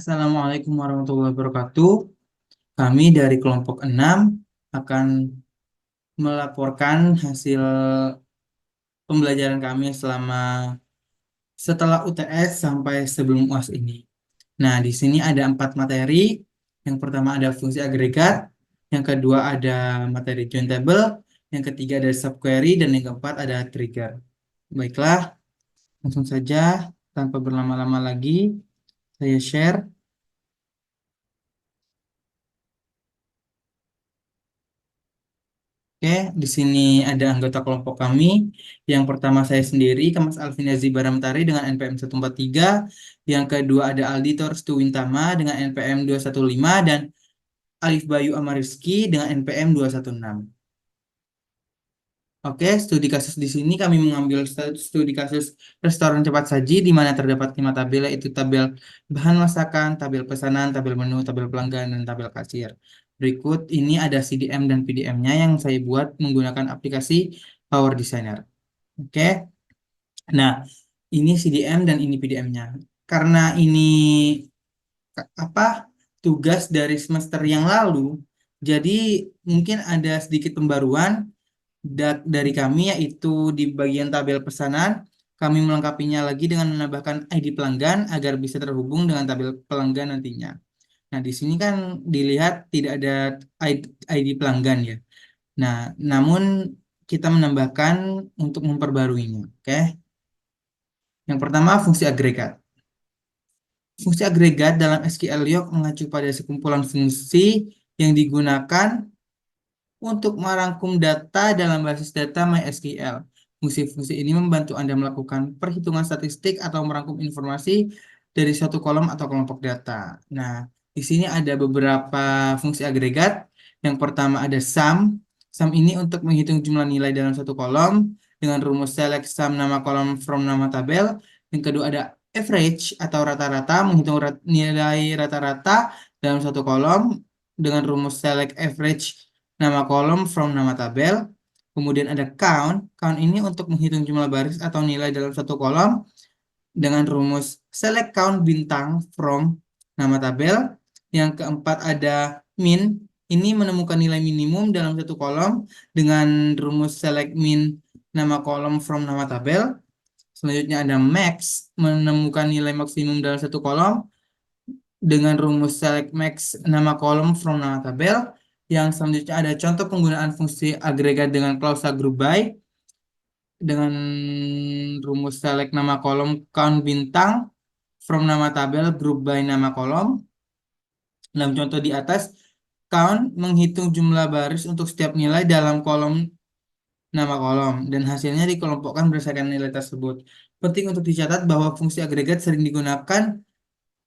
Assalamualaikum warahmatullahi wabarakatuh. Kami dari kelompok 6 akan melaporkan hasil pembelajaran kami selama setelah UTS sampai sebelum UAS ini. Nah, di sini ada 4 materi. Yang pertama ada fungsi agregat, yang kedua ada materi join table, yang ketiga ada subquery, dan yang keempat ada trigger. Baiklah, langsung saja tanpa berlama-lama lagi, saya share. Oke, di sini ada anggota kelompok kami. Yang pertama saya sendiri, Kemas Alvinazi Baramtari dengan NPM 143. Yang kedua ada Aldi Torstu Wintama dengan NPM 215 dan Alif Bayu Amariski dengan NPM 216. Oke, studi kasus di sini kami mengambil studi kasus restoran cepat saji di mana terdapat 5 tabel, yaitu tabel bahan masakan, tabel pesanan, tabel menu, tabel pelanggan, dan tabel kasir. Berikut ini ada CDM dan PDM-nya yang saya buat menggunakan aplikasi Power Designer. Oke, nah ini CDM dan ini PDM-nya. Karena ini apa tugas dari semester yang lalu, jadi mungkin ada sedikit pembaruan dari kami, yaitu di bagian tabel pesanan kami melengkapinya lagi dengan menambahkan ID pelanggan agar bisa terhubung dengan tabel pelanggan nantinya. Nah, di sini kan dilihat tidak ada ID pelanggan ya. Nah, namun kita menambahkan untuk memperbaruinya. Oke. Yang pertama fungsi agregat. Fungsi agregat dalam SQL Yok mengacu pada sekumpulan fungsi yang digunakan untuk merangkum data dalam basis data MySQL. Fungsi-fungsi ini membantu Anda melakukan perhitungan statistik atau merangkum informasi dari suatu kolom atau kelompok data. Nah, di sini ada beberapa fungsi agregat. Yang pertama ada sum. Sum ini untuk menghitung jumlah nilai dalam satu kolom dengan rumus select sum nama kolom from nama tabel. Yang kedua ada average atau rata-rata, menghitung nilai rata-rata dalam satu kolom dengan rumus select average nama kolom from nama tabel. Kemudian ada count. Count ini untuk menghitung jumlah baris atau nilai dalam satu kolom dengan rumus select count bintang from nama tabel. Yang keempat ada min. Ini menemukan nilai minimum dalam satu kolom dengan rumus select min nama kolom from nama tabel. Selanjutnya ada max, menemukan nilai maksimum dalam satu kolom dengan rumus select max nama kolom from nama tabel. Yang selanjutnya ada contoh penggunaan fungsi agregat dengan klausa group by dengan rumus select nama kolom count bintang from nama tabel group by nama kolom. Dalam contoh di atas, count menghitung jumlah baris untuk setiap nilai dalam kolom nama kolom dan hasilnya dikelompokkan berdasarkan nilai tersebut. Penting untuk dicatat bahwa fungsi agregat sering digunakan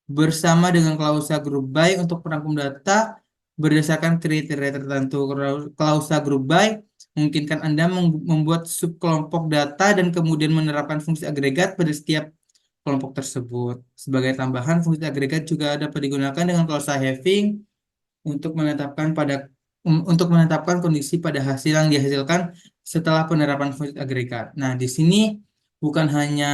bersama dengan klausa group by untuk merangkum data berdasarkan kriteria tertentu. Klausa group by memungkinkan Anda membuat subkelompok data dan kemudian menerapkan fungsi agregat pada setiap kelompok tersebut. Sebagai tambahan, fungsi agregat juga dapat digunakan dengan klausa having untuk menetapkan kondisi pada hasil yang dihasilkan setelah penerapan fungsi agregat. Nah, di sini bukan hanya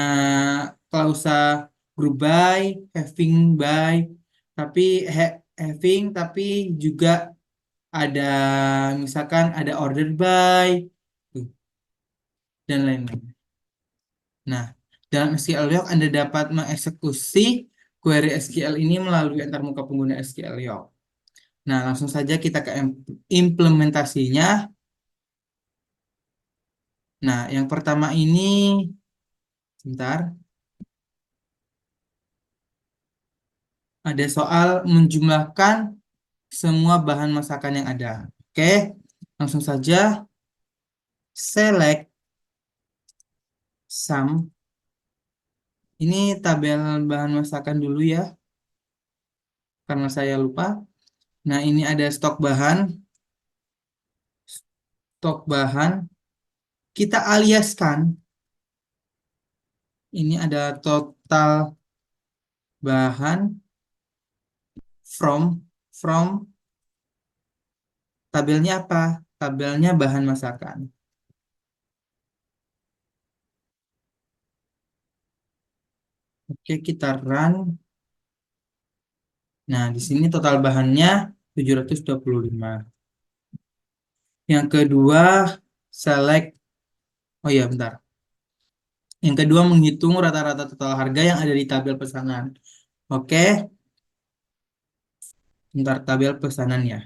klausa group by, having by, tapi having tapi juga ada misalkan ada order by tuh, dan lain-lain. Nah, dalam SQL Yok Anda dapat mengeksekusi query SQL ini melalui antarmuka pengguna SQL Yok. Nah, langsung saja kita ke implementasinya. Nah, yang pertama ini, sebentar, ada soal menjumlahkan semua bahan masakan yang ada. Oke, langsung saja select sum. Ini tabel bahan masakan dulu ya, karena saya lupa. Nah, ini ada stok bahan. Stok bahan. Kita aliaskan. Ini ada total bahan from tabelnya apa? Tabelnya bahan masakan. Oke, kita run. Nah, di sini total bahannya 725. Yang kedua, select. Oh iya, bentar. Yang kedua, menghitung rata-rata total harga yang ada di tabel pesanan. Oke, bentar tabel pesanan ya.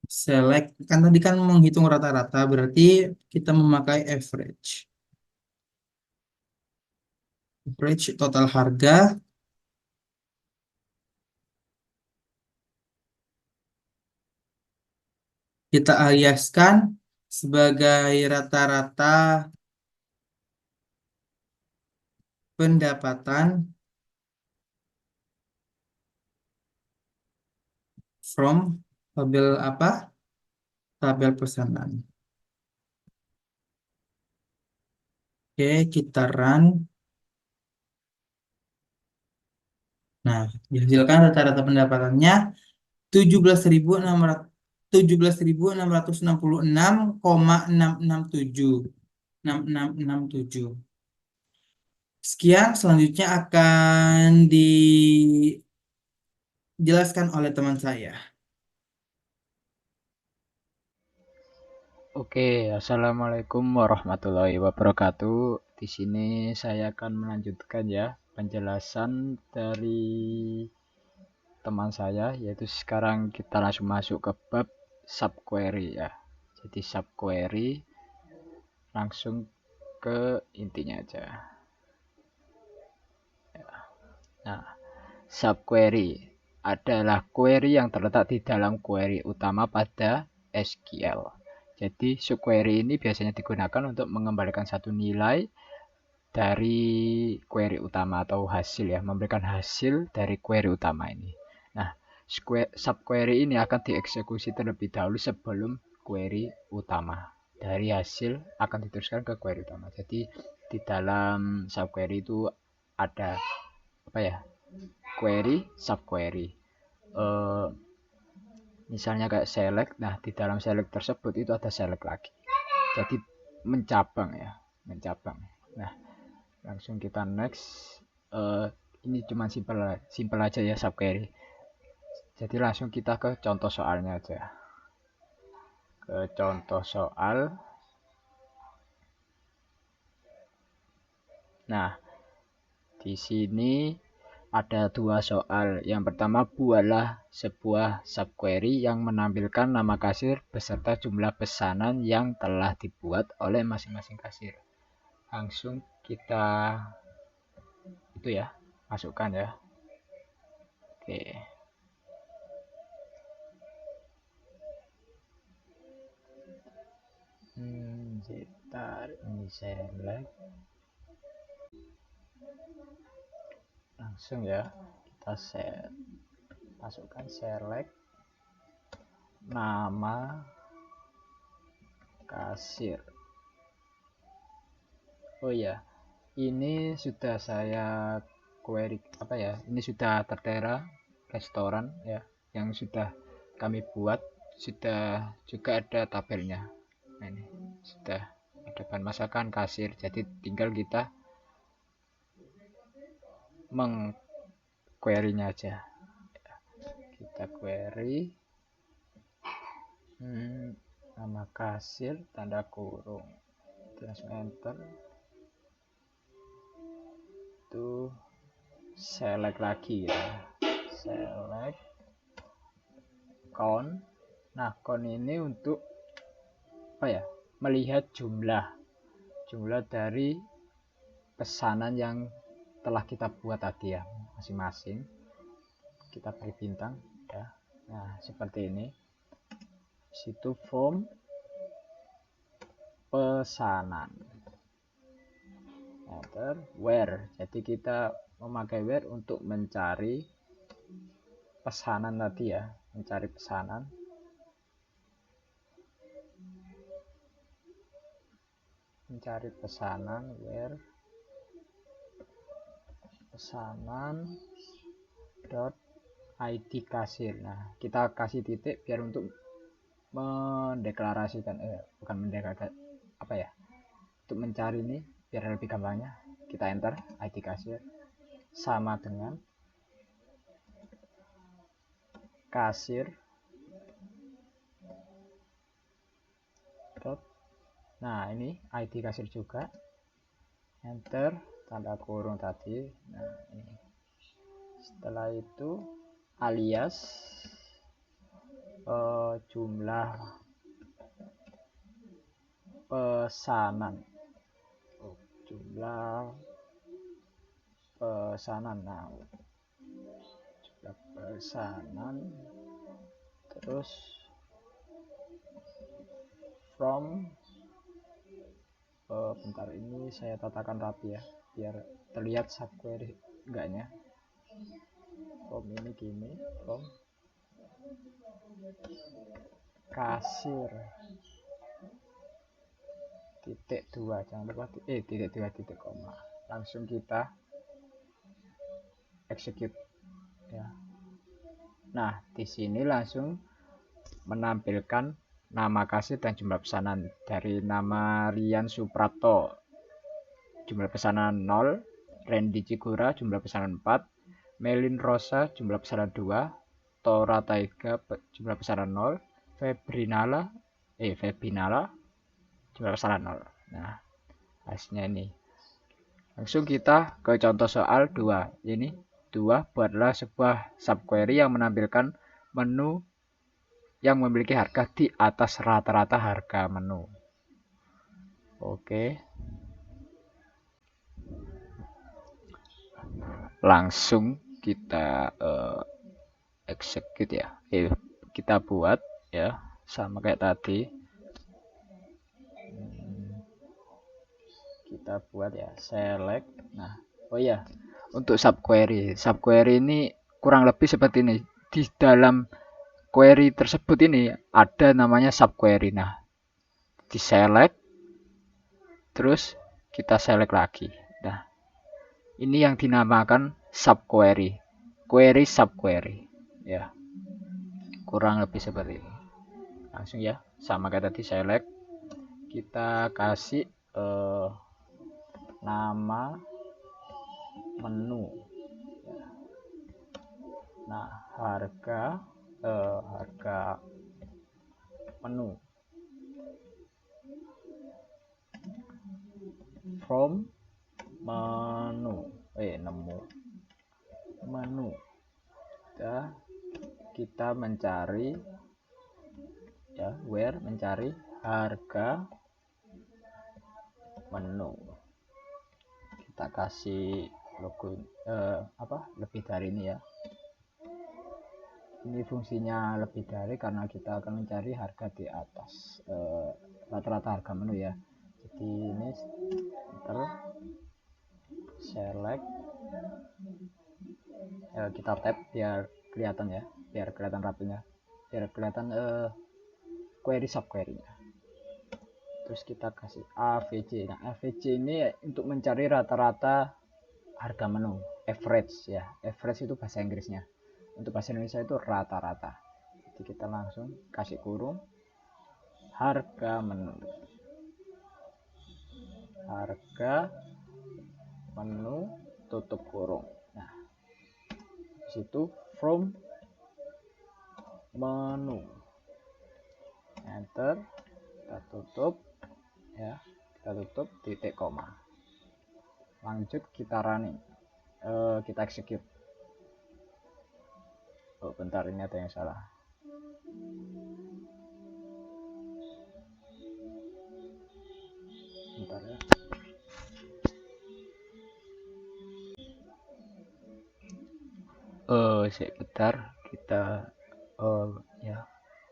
Select, kan tadi kan menghitung rata-rata, berarti kita memakai average. Average total harga, kita aliaskan sebagai rata-rata pendapatan from tabel apa? Tabel pesanan. Oke, kita run. Nah, dihasilkan rata-rata pendapatannya 17.666,667. 6667. Sekian, selanjutnya akan dijelaskan oleh teman saya. Oke, assalamualaikum warahmatullahi wabarakatuh. Di sini saya akan melanjutkan ya penjelasan dari teman saya, yaitu sekarang kita langsung masuk ke bab subquery ya. Jadi subquery langsung ke intinya aja. Nah, subquery adalah query yang terletak di dalam query utama pada SQL. Jadi subquery ini biasanya digunakan untuk mengembalikan satu nilai dari query utama atau hasil ya, memberikan hasil dari query utama ini. Nah, subquery ini akan dieksekusi terlebih dahulu sebelum query utama. Dari hasil akan diteruskan ke query utama. Jadi di dalam subquery itu ada apa ya? Query, subquery. Eh, Misalnya kayak select, nah di dalam select tersebut itu ada select lagi. Jadi mencabang ya, mencabang. Nah, langsung kita next. Ini cuma simple aja ya subquery. Jadi langsung kita ke contoh soalnya aja. Ke contoh soal. Nah, di sini ada dua soal. Yang pertama, buatlah sebuah subquery yang menampilkan nama kasir beserta jumlah pesanan yang telah dibuat oleh masing-masing kasir. Langsung kita itu ya, masukkan ya. Oke. Sebentar, ini select. Langsung ya, kita set. Masukkan select nama kasir. Oh ya, ini sudah saya query apa ya? Ini sudah tertera restoran ya, yang sudah kami buat, sudah juga ada tabelnya. Nah, ini sudah ada bahan masakan kasir. Jadi tinggal kita meng-query-nya aja. Kita query nama kasir tanda kurung. Langsung enter. Itu select lagi ya, select count. Nah, count ini untuk apa ya, melihat jumlah dari pesanan yang telah kita buat tadi ya, masing-masing kita beri bintang ya. Nah, seperti ini. Situ form pesanan, enter where. Jadi kita memakai where untuk mencari pesanan tadi ya, mencari pesanan. Where pesanan dot id kasir. Nah, kita kasih titik biar untuk mendeklarasikan bukan mendeklarasikan apa ya, untuk mencari ini biar lebih gampangnya. Kita enter id kasir. sama dengan kasir dot. Nah, ini ID kasir juga. Enter, tanda kurung tadi. Nah, ini. Setelah itu alias jumlah pesanan. Jumlah pesanan. Nah, jumlah pesanan terus from bentar, ini saya tatakan rapi ya biar terlihat subquery enggaknya. From ini gini, from kasir titik 2, jangan lupa titik 2 titik koma. Langsung kita execute ya. Nah, di sini langsung menampilkan nama kasir dan jumlah pesanan. Dari nama Rian Suprapto jumlah pesanan 0, Randy Cigura jumlah pesanan 4, Melin Rosa jumlah pesanan 2, Tora Taiga jumlah pesanan 0, Febrinala jumlah pesanan 0. Nah, hasilnya ini. Langsung kita ke contoh soal 2. Ini 2 buatlah sebuah subquery yang menampilkan menu yang memiliki harga di atas rata-rata harga menu. Oke. Langsung kita execute ya. Kita buat ya, sama kayak tadi. Kita buat ya, select. Nah, oh ya, untuk subquery ini kurang lebih seperti ini. Di dalam query tersebut ini ada namanya subquery. Nah, di select, terus kita select lagi. Nah, ini yang dinamakan subquery, query subquery ya, kurang lebih seperti ini. Langsung ya, sama kayak tadi, select, kita kasih nama menu. Nah, harga menu from menu menu ya, kita mencari ya, where mencari harga menu. Kita kasih logo lebih dari ini ya. Ini fungsinya lebih dari karena kita akan mencari harga di atas rata-rata harga menu ya. Jadi ini select, kita tab biar kelihatan ya, biar kelihatan rapinya, biar kelihatan query subquery-nya. Terus kita kasih AVG. Nah, AVG ini untuk mencari rata-rata harga menu, average ya. Average itu bahasa Inggrisnya. Untuk bahasa Indonesia itu rata-rata. Jadi kita langsung kasih kurung harga menu. Harga menu tutup kurung. Nah, di situ from menu. Enter, kita tutup ya. Kita tutup titik koma. Lanjut kita running. Kita execute. Oh, bentar, ini ada yang salah. Bentar ya. Sebentar, kita ya.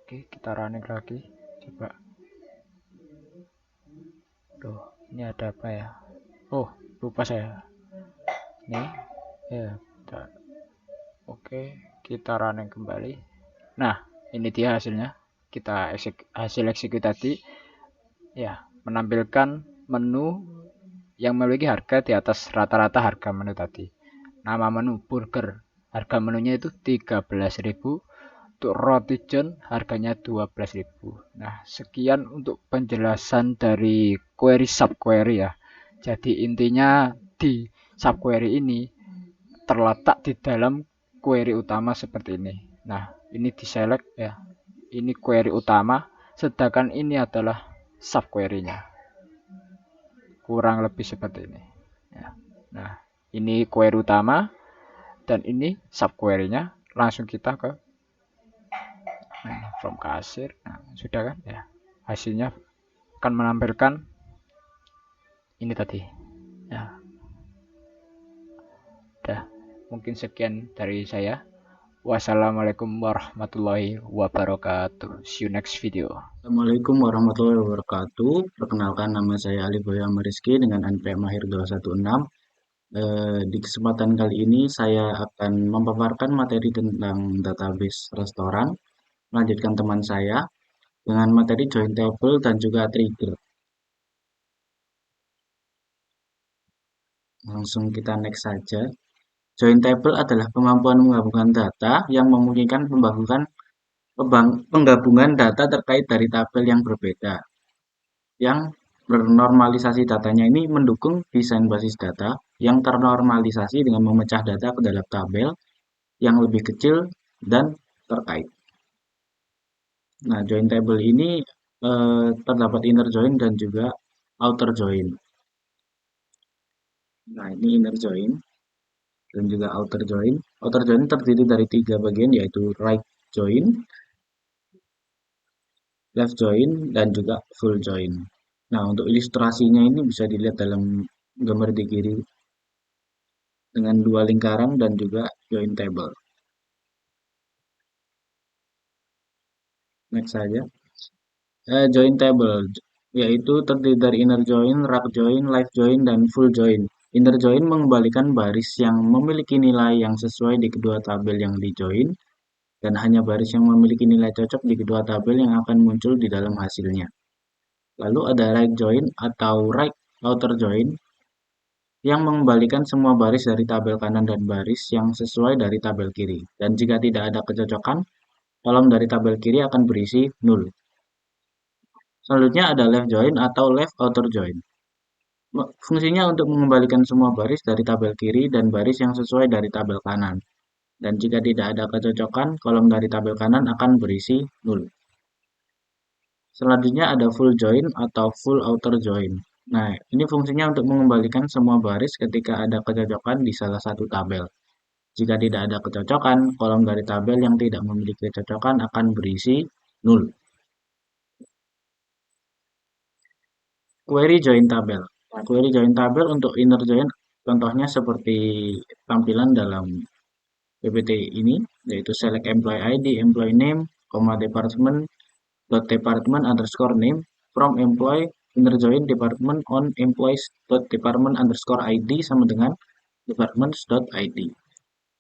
Oke, kita running lagi. Coba. Tuh, ini ada apa ya? Oh, lupa saya. Nih, ya, bentar. Oke, kita running kembali. Nah, ini dia hasilnya. Kita hasil execute tadi ya, menampilkan menu yang memiliki harga di atas rata-rata harga menu tadi. Nama menu burger, harga menunya itu 13.000. Untuk roti john harganya 12.000. Nah, sekian untuk penjelasan dari query subquery ya. Jadi intinya di subquery ini terletak di dalam query utama seperti ini. Nah, ini diselect ya. Ini query utama, sedangkan ini adalah subquery-nya. Kurang lebih seperti ini. Ya. Nah, ini query utama dan ini subquery-nya. Langsung kita ke from kasir. Nah, sudah kan ya. Hasilnya akan menampilkan ini tadi. Ya, udah. Mungkin sekian dari saya. Wassalamualaikum warahmatullahi wabarakatuh. See you next video. Assalamualaikum warahmatullahi wabarakatuh. Perkenalkan, nama saya Ali Boya Rizky dengan NPM Mahir 216. Di kesempatan kali ini saya akan memaparkan materi tentang database restoran. Melanjutkan teman saya dengan materi join table dan juga trigger. Langsung kita next saja. Join table adalah kemampuan menggabungkan data yang memungkinkan penggabungan data terkait dari tabel yang berbeda. Yang bernormalisasi datanya ini mendukung desain basis data yang ternormalisasi dengan memecah data ke dalam tabel yang lebih kecil dan terkait. Nah, join table ini terdapat inner join dan juga outer join. Nah, ini inner join dan juga outer join. Outer join terdiri dari 3 bagian, yaitu right join, left join, dan juga full join. Nah, untuk ilustrasinya ini bisa dilihat dalam gambar di kiri dengan 2 lingkaran dan juga join table. Next saja. Join table yaitu terdiri dari inner join, wrap join, left join, dan full join. Inner join mengembalikan baris yang memiliki nilai yang sesuai di kedua tabel yang di join, dan hanya baris yang memiliki nilai cocok di kedua tabel yang akan muncul di dalam hasilnya. Lalu ada right join atau right outer join yang mengembalikan semua baris dari tabel kanan dan baris yang sesuai dari tabel kiri. Dan jika tidak ada kecocokan, kolom dari tabel kiri akan berisi 0. Selanjutnya ada left join atau left outer join. Fungsinya untuk mengembalikan semua baris dari tabel kiri dan baris yang sesuai dari tabel kanan. Dan jika tidak ada kecocokan, kolom dari tabel kanan akan berisi 0. Selanjutnya ada full join atau full outer join. Nah, ini fungsinya untuk mengembalikan semua baris ketika ada kecocokan di salah satu tabel. Jika tidak ada kecocokan, kolom dari tabel yang tidak memiliki kecocokan akan berisi 0. Query join tabel. Nah, query join tabel untuk inner join contohnya seperti tampilan dalam PPT ini, yaitu select employee ID, employee name, department, department underscore name, from employee, inner join department on employees department underscore ID sama dengan departments.id,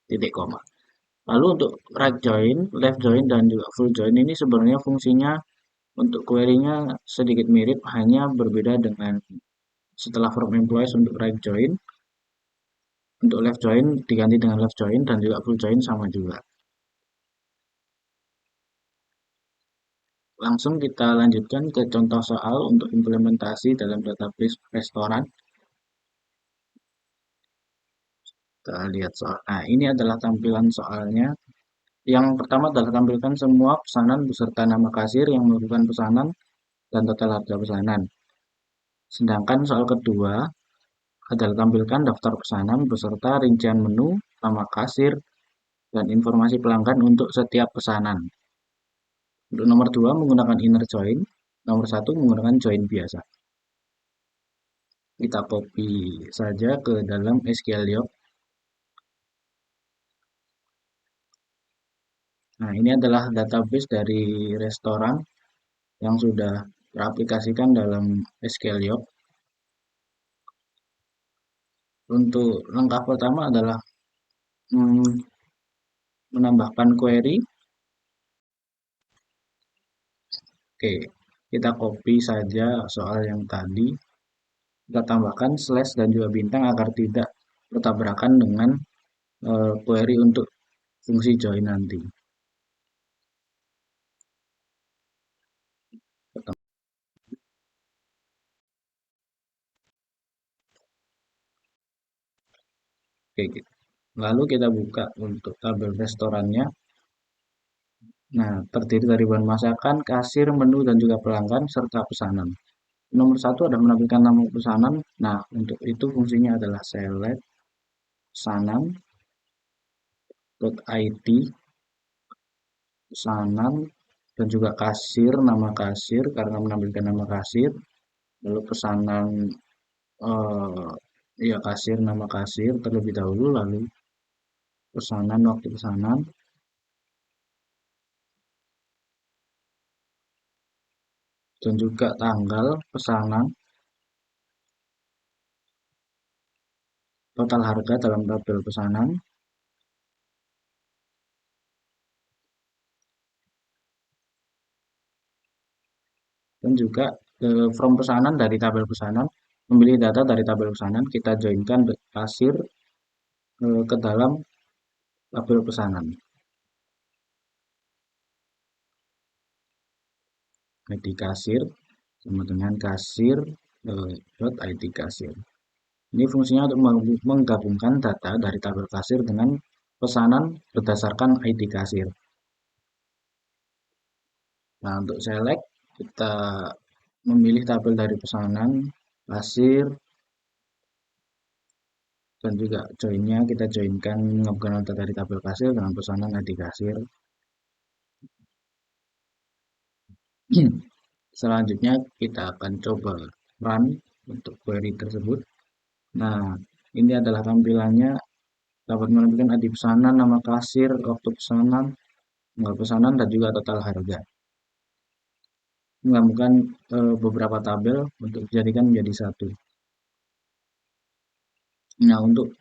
titik koma. Lalu untuk right join, left join, dan juga full join ini sebenarnya fungsinya untuk query-nya sedikit mirip, hanya berbeda dengan setelah from employees untuk right join, untuk left join diganti dengan left join, dan juga full join sama juga. Langsung kita lanjutkan ke contoh soal untuk implementasi dalam database restoran. Kita lihat soal. Nah, ini adalah tampilan soalnya. Yang pertama adalah tampilkan semua pesanan beserta nama kasir yang melakukan pesanan dan total harga pesanan. Sedangkan soal kedua adalah tampilkan daftar pesanan beserta rincian menu, nama kasir, dan informasi pelanggan untuk setiap pesanan. Untuk nomor 2 menggunakan inner join, nomor 1 menggunakan join biasa. Kita copy saja ke dalam SQL Doc. Nah, ini adalah database dari restoran yang sudah teraplikasikan dalam SQL Doc. Untuk langkah pertama adalah menambahkan query. Oke, kita copy saja soal yang tadi. Kita tambahkan slash dan juga bintang agar tidak bertabrakan dengan query untuk fungsi join nanti. Oke, Lalu kita buka untuk tabel restorannya. Nah, terdiri dari bahan masakan, kasir, menu, dan juga pelanggan, serta pesanan. Nomor satu adalah menampilkan nama pesanan. Nah, untuk itu fungsinya adalah select pesanan.id, pesanan, dan juga kasir, nama kasir, karena menampilkan nama kasir. Lalu pesanan, eh, ya kasir, nama kasir terlebih dahulu, lalu pesanan, waktu pesanan, dan juga tanggal pesanan, total harga dalam tabel pesanan, dan juga from pesanan dari tabel pesanan, memilih data dari tabel pesanan, kita joinkan kasir ke dalam tabel pesanan. ID kasir sama dengan kasir .id kasir. Ini fungsinya untuk menggabungkan data dari tabel kasir dengan pesanan berdasarkan ID kasir. Nah, untuk select, kita memilih tabel dari pesanan, kasir, dan juga joinnya kita joinkan menggabungkan data dari tabel kasir dengan pesanan ID kasir. Selanjutnya kita akan coba run untuk query tersebut. Nah, ini adalah tampilannya, dapat menampilkan ID pesanan, nama kasir, waktu pesanan, tanggal pesanan, dan juga total harga. Menggabungkan beberapa tabel untuk dijadikan menjadi satu. Nah, untuk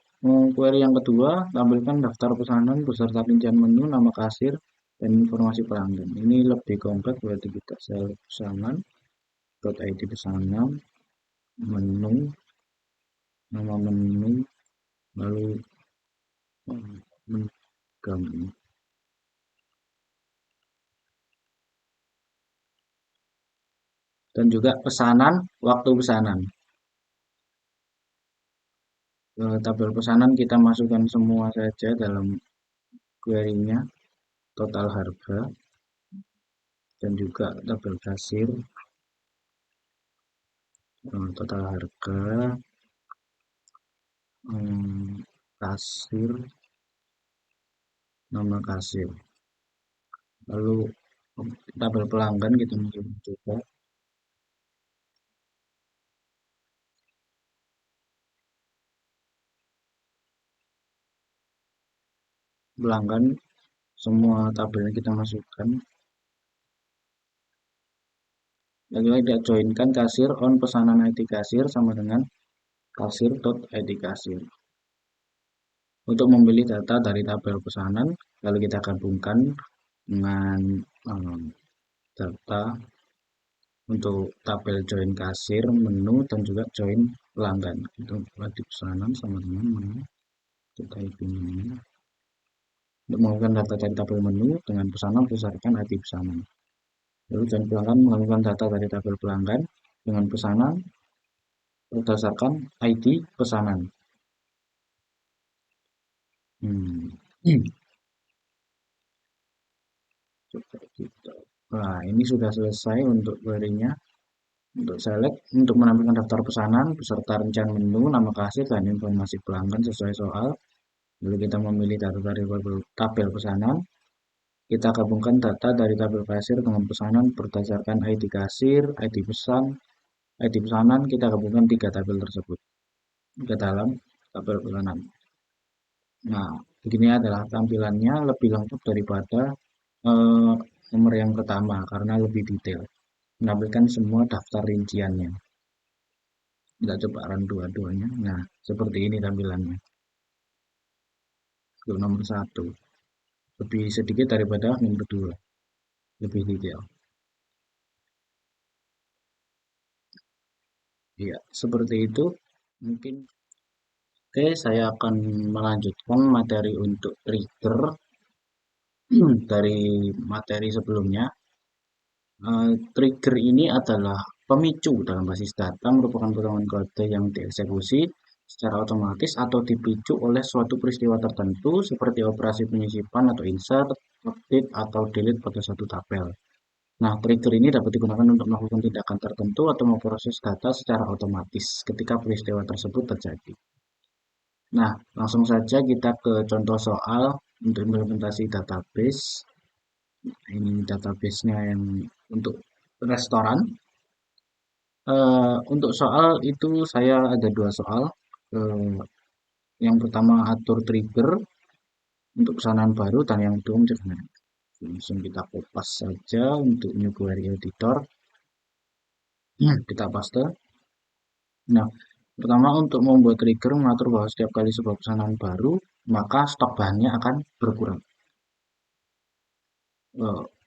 query yang kedua, tampilkan daftar pesanan beserta rincian menu, nama kasir, dan informasi pelanggan. Ini lebih kompleks, berarti kita select pesanan, .id pesanan, menu, nama menu, lalu menu, dan juga pesanan, waktu pesanan. Tabel pesanan kita masukkan semua saja dalam query-nya, total harga, dan juga tabel kasir, total harga, kasir, nama kasir. Lalu tabel pelanggan kita masukkan juga. Pelanggan, semua tabelnya kita masukkan. Lalu kita joinkan kasir on pesanan ID kasir sama dengan kasir.id kasir. Untuk memilih data dari tabel pesanan, lalu kita gabungkan dengan data untuk tabel join kasir, menu, dan juga join pelanggan. Untuk ID pesanan sama dengan menu. Kita isi menu. Untuk melakukan data dari tabel menu dengan pesanan berdasarkan ID pesanan. Lalu join pelanggan melakukan data dari tabel pelanggan dengan pesanan berdasarkan ID pesanan. Nah, ini sudah selesai untuk query-nya. Untuk select, untuk menampilkan daftar pesanan beserta rincian menu, nama kasir, dan informasi pelanggan sesuai soal. Lalu kita memilih data dari tabel pesanan. Kita gabungkan data dari tabel kasir dengan pesanan berdasarkan ID kasir, ID pesanan. Kita gabungkan 3 tabel tersebut ke dalam tabel pesanan. Nah, begini adalah tampilannya, lebih lengkap daripada nomor yang pertama karena lebih detail. Menampilkan semua daftar rinciannya. Kita coba run dua-duanya. Nah, seperti ini tampilannya. Untuk nomor 1. Lebih sedikit daripada nomor 2. Lebih detail. Ya, seperti itu. Mungkin oke, saya akan melanjutkan materi untuk trigger dari materi sebelumnya. Trigger ini adalah pemicu dalam basis data, merupakan potongan kode yang dieksekusi secara otomatis atau dipicu oleh suatu peristiwa tertentu seperti operasi penyisipan atau insert, update, atau delete pada satu tabel. Nah, trigger ini dapat digunakan untuk melakukan tindakan tertentu atau memproses data secara otomatis ketika peristiwa tersebut terjadi. Nah, langsung saja kita ke contoh soal untuk implementasi database. Ini database-nya yang untuk restoran. Untuk soal itu saya ada dua soal. Yang pertama atur trigger untuk pesanan baru dan yang kedua mencegah. Langsung kita kopas saja untuk new query editor. Kita paste. Nah, pertama untuk membuat trigger mengatur bahwa setiap kali sebuah pesanan baru, maka stok bahannya akan berkurang.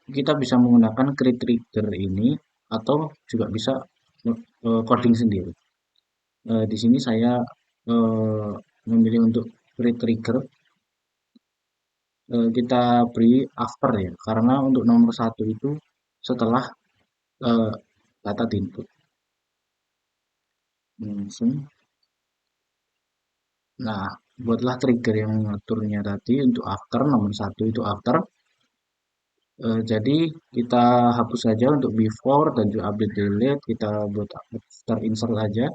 Kita bisa menggunakan create trigger ini atau juga bisa coding sendiri. Di sini saya memilih untuk create trigger. Kita beri after ya, karena untuk nomor 1 itu setelah data di input. Langsung. Nah, buatlah trigger yang mengaturnya tadi untuk after, nomor 1 itu after. Jadi kita hapus saja untuk before dan juga update delete, kita buat after insert saja.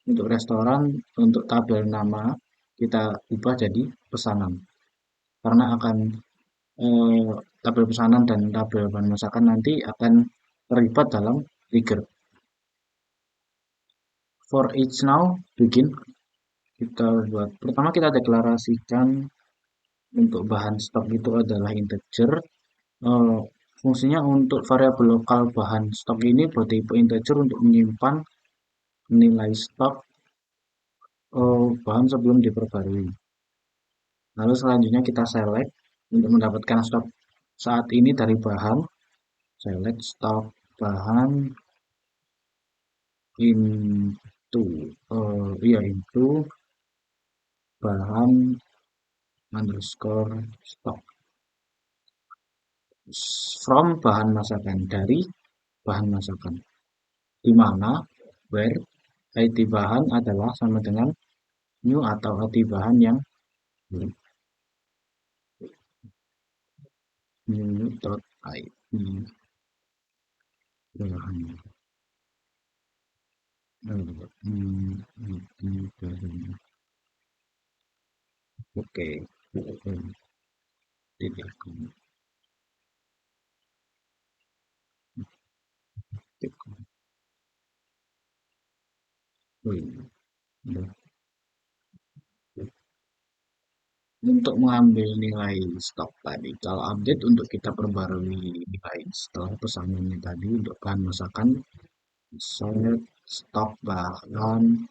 Untuk restoran, untuk tabel nama kita ubah jadi pesanan. Karena akan tabel pesanan dan tabel bahan masakan nanti akan terlibat dalam trigger. For each now, begin. Kita buat, pertama kita deklarasikan untuk bahan stok itu adalah integer. Fungsinya untuk variabel lokal bahan stok ini bertipe integer untuk menyimpan nilai stok bahan sebelum diperbarui. Lalu selanjutnya kita select untuk mendapatkan stok saat ini dari bahan. Select stok bahan into bahan underscore stock from bahan masakan, dari bahan masakan, di mana where id bahan adalah sama dengan new atau id bahan yang new.id bahan oke tidak untuk mengambil nilai stok tadi, kalau update untuk kita perbarui nilai setelah pesanannya tadi untuk bahan masakan, set stok bahan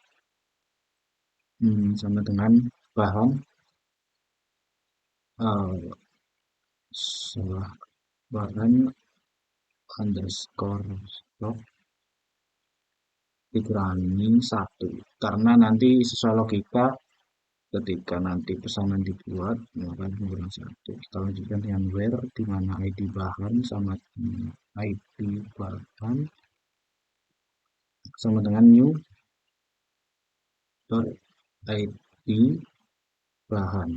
sama dengan bahan bahan underscore stok dikurangi 1, karena nanti sesuai logika ketika nanti pesanan dibuat maka kurang 1. Kita lanjutkan dengan where, di mana id bahan sama dengan id bahan sama dengan new id bahan.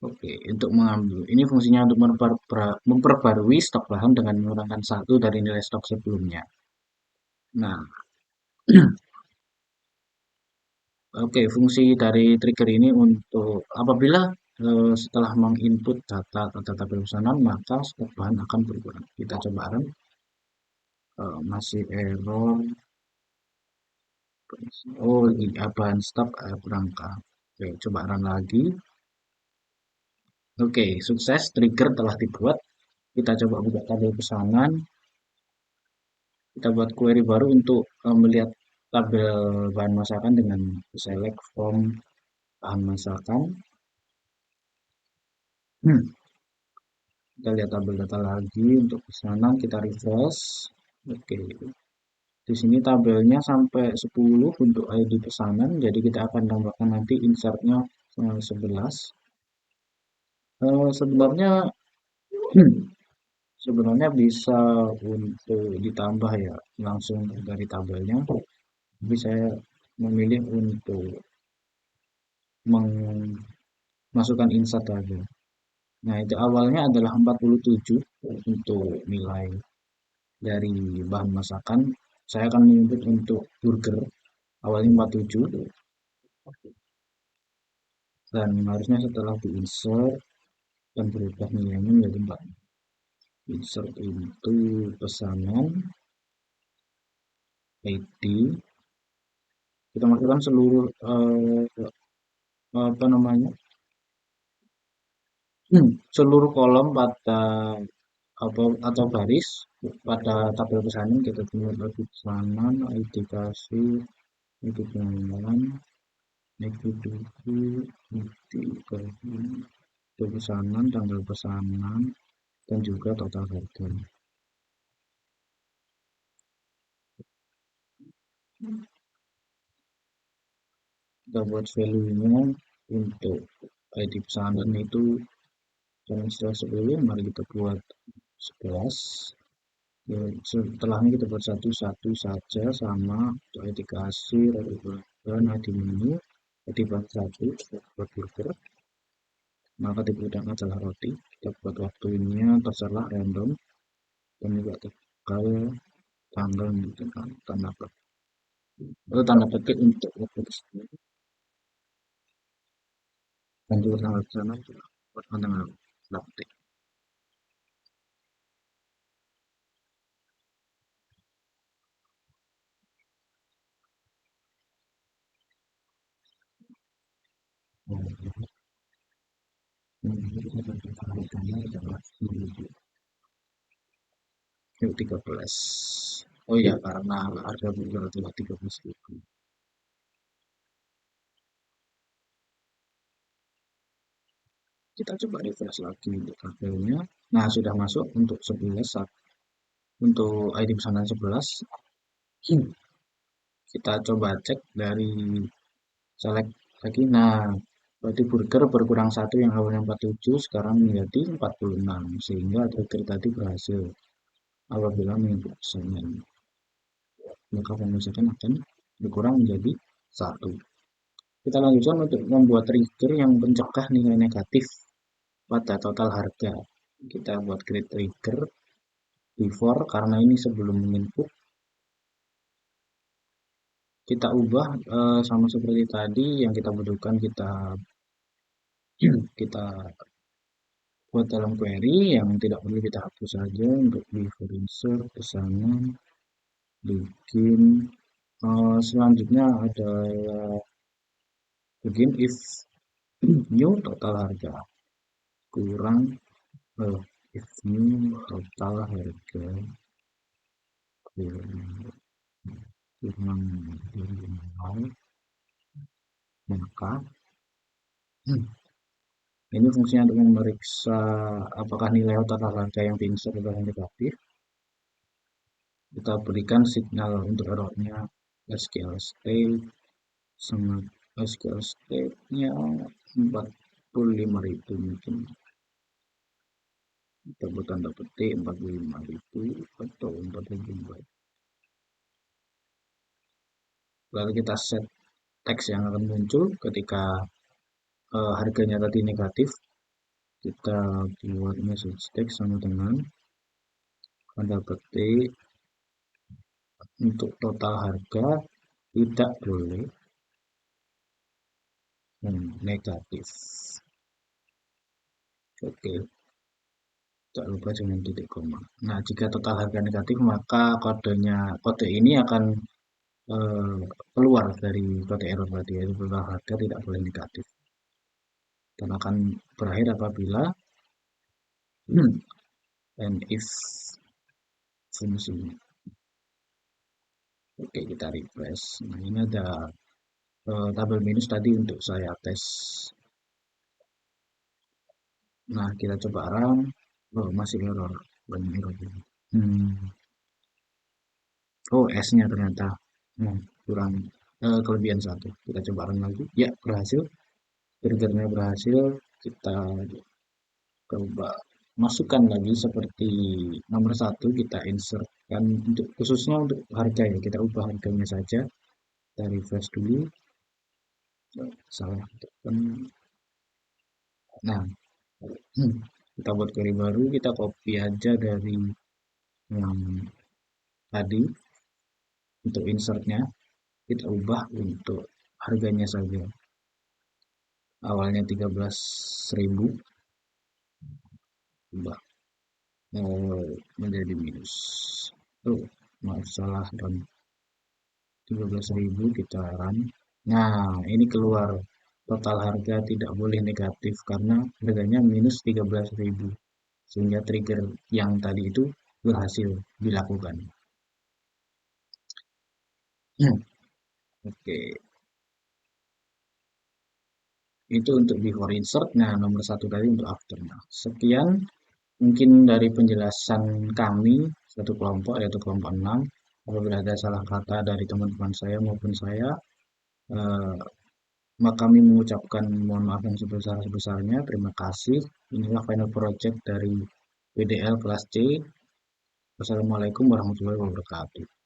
Oke, untuk mengambil ini fungsinya untuk memperbarui stok bahan dengan mengurangkan 1 dari nilai stok sebelumnya. Nah, oke, fungsi dari trigger ini untuk apabila setelah menginput data tabel pesanan maka stok bahan akan berkurang. Kita coba run. Masih error. Oh, ini bahan stok berangka. Oke, coba run lagi. Oke, sukses, trigger telah dibuat. Kita coba buka tabel pesanan. Kita buat query baru untuk melihat tabel bahan masakan dengan select from bahan masakan. Kita lihat tabel data lagi untuk pesanan, kita refresh. Oke. Di sini tabelnya sampai 10 untuk ID pesanan, jadi kita akan tambahkan nanti insertnya 11. Sebenarnya bisa untuk ditambah ya langsung dari tabelnya, tapi saya memilih untuk memasukkan insert aja. Nah, itu awalnya adalah 47 untuk nilai dari bahan masakan. Saya akan menyebut untuk burger awalnya 47, dan harusnya setelah diinsert dan berubah nilainya menjadi 4. Insert itu pesanan ID, kita masukkan seluruh apa namanya seluruh kolom pada apa atau baris pada tabel pesanan. Kita tinggal lagi pesanan, ID kasih, ID pelanggan, ID buku, ID kasih, ID pesanan, tanggal pesanan, dan juga total harga. Kita buat value-nya untuk ID pesanan itu jangan setelah 10, mari kita buat 11. Ya, setelahnya kita buat satu saja sama untuk ID kasir, ID pelanggan, ID menu, ID bahan satu buat burger. Maka digunakan adalah roti. Kita buat waktunya terserah random, dan juga tanggal tanggal dengan tanda petik untuk waktu tersebut, dan juga tanggal sana juga buat tanggal petik. Yuk 13. Oh iya, karena harga burger adalah 13.000. Kita coba refresh lagi untuk tabelnya. Nah, sudah masuk untuk 11, untuk ID pesanan 11. Kita coba cek dari select lagi. Nah, berarti burger berkurang satu, yang awalnya 47 sekarang menjadi 46, sehingga trigger tadi berhasil apabila mengikuti pesanan. Maka pemisahan akan berkurang menjadi 1. Kita lanjutkan untuk membuat trigger yang mencegah nilai negatif pada total harga. Kita buat create trigger before, karena ini sebelum menginput. Kita ubah sama seperti tadi, yang kita butuhkan kita buat dalam query, yang tidak perlu kita hapus saja. Untuk before insert pesanan, bikin selanjutnya ada begin if new total harga kurang if new total harga kurang dari 0, maka ini fungsinya untuk memeriksa apakah nilai total harga yang diinsert adalah negatif. Kita berikan signal untuk errornya SQL state, sama SQL state-nya 45.000 mungkin. Kita buat tanda petik 45.000 atau 4.000. Lalu kita set teks yang akan muncul ketika harganya tadi negatif. Kita buat message text sama dengan tanda petik untuk total harga tidak boleh negatif. Oke, tak lupa jangan titik koma. Nah, jika total harga negatif, maka kode ini akan keluar dari kode error tadi, yaitu total harga tidak boleh negatif, dan akan berakhir apabila and if fungsi. Oke, kita refresh. Nah, ini ada tabel minus tadi untuk saya tes. Nah, kita coba run. Oh, masih error, banyak error. Oh, S-nya ternyata kurang, kelebihan 1. Kita coba run lagi. Ya, berhasil. Triggernya berhasil. Kita coba masukkan lagi seperti nomor 1, kita insertkan untuk khususnya untuk harga, ya kita ubah harganya saja Kita refresh dulu. Salah tekan. Nah, kita buat query baru, kita copy aja dari yang tadi untuk insertnya, kita ubah untuk harganya saja. Awalnya 13.000, ubah menjadi minus. Maaf salah run. 13.000 kita run. Nah, ini keluar total harga tidak boleh negatif karena harganya minus 13.000. Sehingga trigger yang tadi itu berhasil dilakukan. Oke. Itu untuk before insert. Nah, nomor 1 tadi untuk after. Nah, sekian mungkin dari penjelasan kami satu kelompok yaitu kelompok 6. Apabila ada salah kata dari teman-teman saya maupun saya, maka kami mengucapkan mohon maaf yang sebesar-besarnya. Terima kasih. Inilah final project dari PDL kelas C. Wassalamualaikum warahmatullahi wabarakatuh.